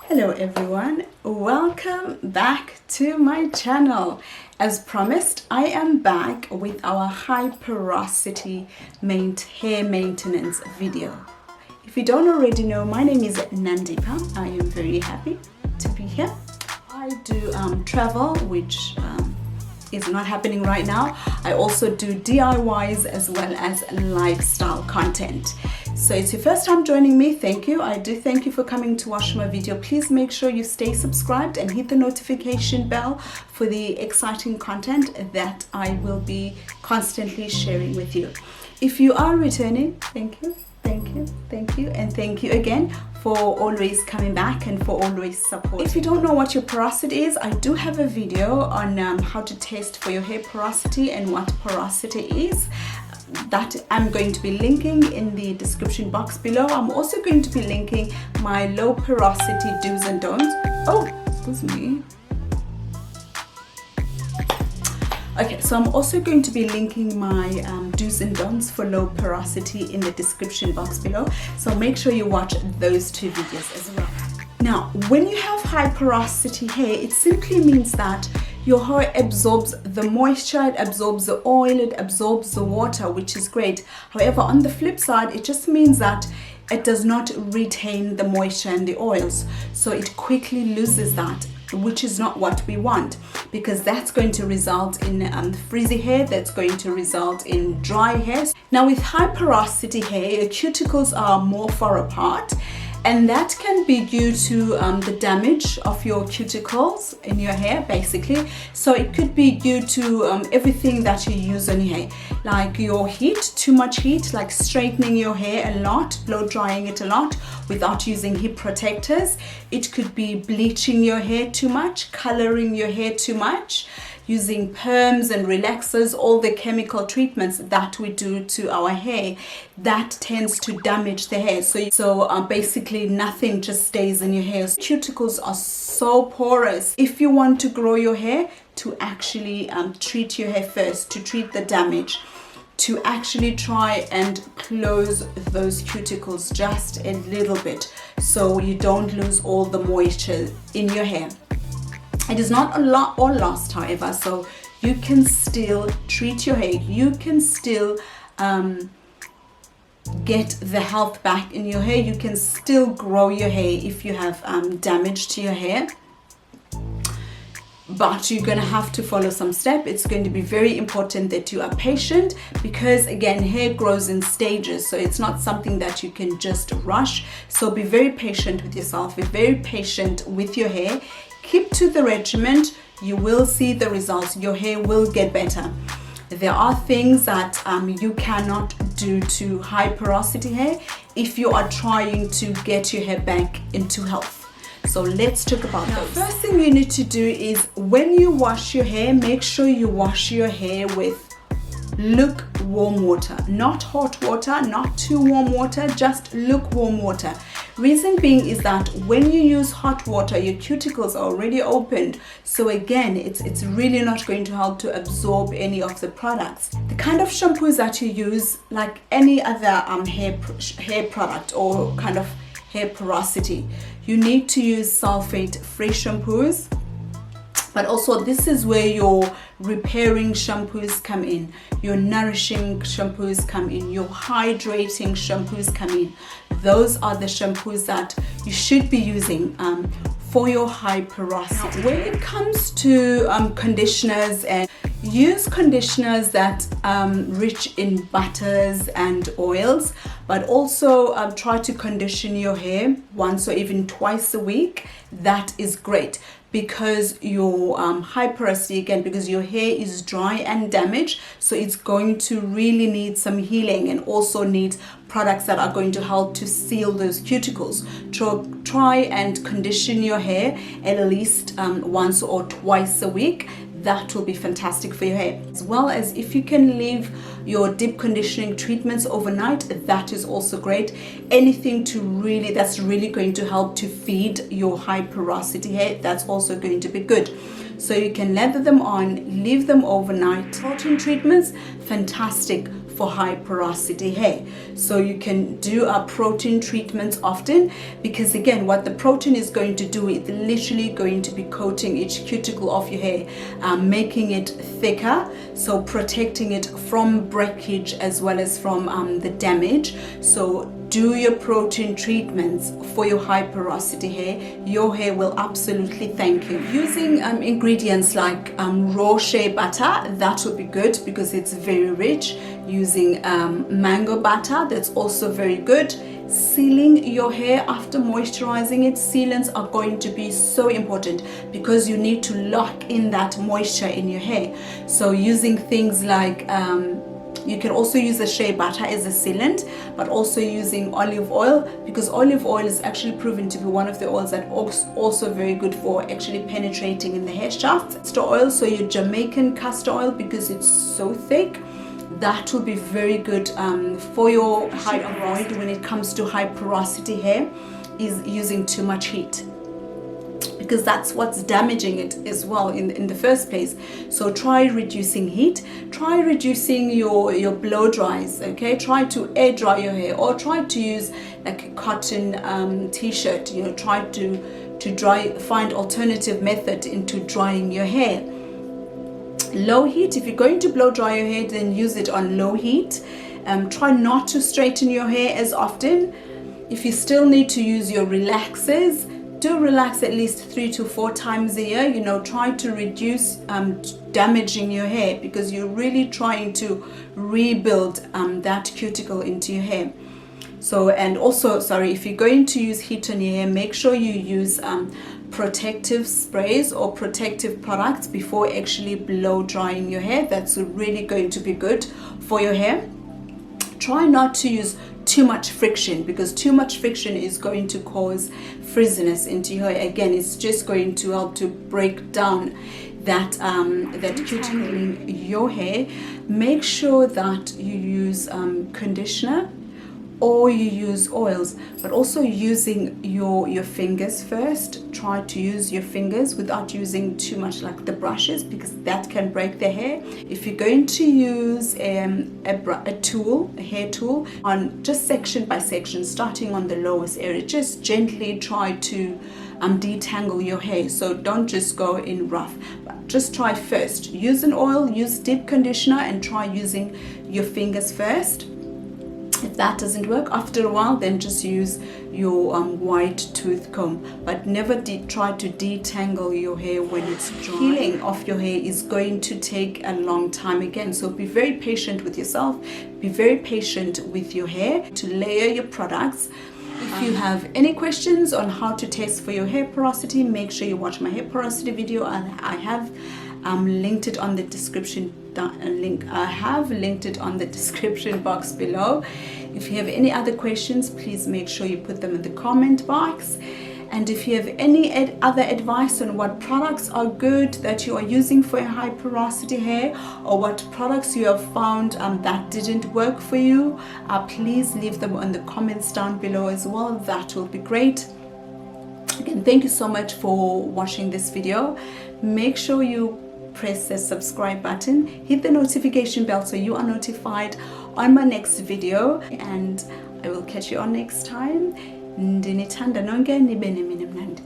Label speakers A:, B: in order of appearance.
A: Hello everyone, welcome back to my channel. As promised, I am back with our high porosity hair maintenance video. If you don't already know, my name is Nandipa. I am very happy to be here. I do travel, which is not happening right now. I also do DIYs as well as lifestyle content. So it's your first time joining me, thank you. I do thank you for coming to watch my video. Please make sure you stay subscribed and hit the notification bell for the exciting content that I will be constantly sharing with you. If you are returning, thank you, and thank you again for always coming back and for always support. If you don't know what your porosity is, I do have a video on how to test for your hair porosity and what porosity is. That I'm going to be linking in the description box below. I'm also going to be linking my low porosity do's and don'ts. Oh, excuse me. Okay, so I'm also going to be linking my do's and don'ts for low porosity in the description box below. So make sure you watch those two videos as well. Now, when you have high porosity hair, it simply means that your hair absorbs the moisture, it absorbs the oil, it absorbs the water, which is great. However, on the flip side, it just means that it does not retain the moisture and the oils. So it quickly loses that, which is not what we want, because that's going to result in frizzy hair, that's going to result in dry hair. Now with high porosity hair, your cuticles are more far apart, and that can be due to the damage of your cuticles in your hair, basically. So it could be due to everything that you use on your hair, like your heat, too much heat, like straightening your hair a lot, blow drying it a lot without using heat protectors. It could be bleaching your hair too much, coloring your hair too much, using perms and relaxers, all the chemical treatments that we do to our hair, that tends to damage the hair. So basically nothing just stays in your hair. Cuticles are so porous. If you want to grow your hair, to actually treat your hair first, to treat the damage, to actually try and close those cuticles just a little bit so you don't lose all the moisture in your hair. It is not a lot or lost, however, so you can still treat your hair. You can still get the health back in your hair. You can still grow your hair if you have damage to your hair. But you're going to have to follow some steps. It's going to be very important that you are patient, because again, hair grows in stages, so it's not something that you can just rush. So be very patient with yourself, be very patient with your hair. Keep to the regimen, you will see the results. Your hair will get better. There are things that you cannot do to high porosity hair if you are trying to get your hair back into health. So let's talk about those. First thing you need to do is, when you wash your hair, make sure you wash your hair with lukewarm water, not hot water, not too warm water, just lukewarm water. Reason being is that when you use hot water, your cuticles are already opened, so again it's really not going to help to absorb any of the products. The kind of shampoos that you use, like any other hair product or kind of hair porosity, you need to use sulfate free shampoos. But also, this is where your repairing shampoos come in, your nourishing shampoos come in, your hydrating shampoos come in. Those are the shampoos that you should be using for your high porosity. Now, when it comes to conditioners, and use conditioners that rich in butters and oils, but also try to condition your hair once or even twice a week. That is great, because your high porosity, again, because your hair is dry and damaged, so it's going to really need some healing, and also needs products that are going to help to seal those cuticles. Try and condition your hair at least once or twice a week. That will be fantastic for your hair. As well as, if you can leave your deep conditioning treatments overnight, that is also great. Anything that's really going to help to feed your high porosity hair, that's also going to be good. So you can lather them on, leave them overnight. Protein treatments, fantastic for high porosity hair. So you can do protein treatments often, because again, what the protein is going to do, it's literally going to be coating each cuticle of your hair, making it thicker, so protecting it from breakage as well as from the damage. So do your protein treatments for your high porosity hair. Your hair will absolutely thank you. Using ingredients like raw shea butter, that will be good because it's very rich. Using mango butter, that's also very good. Sealing your hair after moisturizing it. Sealants are going to be so important because you need to lock in that moisture in your hair. So using things like you can also use the shea butter as a sealant, but also using olive oil, because olive oil is actually proven to be one of the oils that also very good for actually penetrating in the hair shaft. Castor oil, so your Jamaican castor oil, because it's so thick, that will be very good for your high avoid when it comes to high porosity hair, is using too much heat, because that's what's damaging it as well in the first place. So try reducing heat, try reducing your blow dries, okay? Try to air dry your hair, or try to use like a cotton t-shirt, you know, try to dry, find alternative method into drying your hair. Low heat, if you're going to blow dry your hair, then use it on low heat. Try not to straighten your hair as often. If you still need to use your relaxers, do relax at least 3 to 4 times a year. You know, try to reduce damaging your hair, because you're really trying to rebuild that cuticle into your hair. So, and also, sorry, if you're going to use heat on your hair, make sure you use protective sprays or protective products before actually blow drying your hair. That's really going to be good for your hair. Try not to use too much friction, because too much friction is going to cause frizziness into your hair. Again, it's just going to help to break down that cuticle in your hair. Make sure that you use conditioner or you use oils, but also using your fingers first. Try to use your fingers without using too much like the brushes, because that can break the hair. If you're going to use a tool, a hair tool, on just section by section, starting on the lowest area, just gently try to detangle your hair. So don't just go in rough, but just try first. Use an oil, use deep conditioner, and try using your fingers first. If that doesn't work, after a while, then just use your white tooth comb, but never try to detangle your hair when it's dry. Healing of your hair is going to take a long time again, so be very patient with yourself, be very patient with your hair to layer your products. If you have any questions on how to test for your hair porosity, make sure you watch my hair porosity video. I have linked it on the description I have linked it on the description box below. If you have any other questions, please make sure you put them in the comment box. And if you have any other advice on what products are good that you are using for your high porosity hair, or what products you have found that didn't work for you, please leave them in the comments down below as well. That will be great. Again, thank you so much for watching this video. Make sure you press the subscribe button, hit the notification bell so you are notified on my next video, and I will catch you on next time. Ndinithanda nonke, nibe nemini mnandi.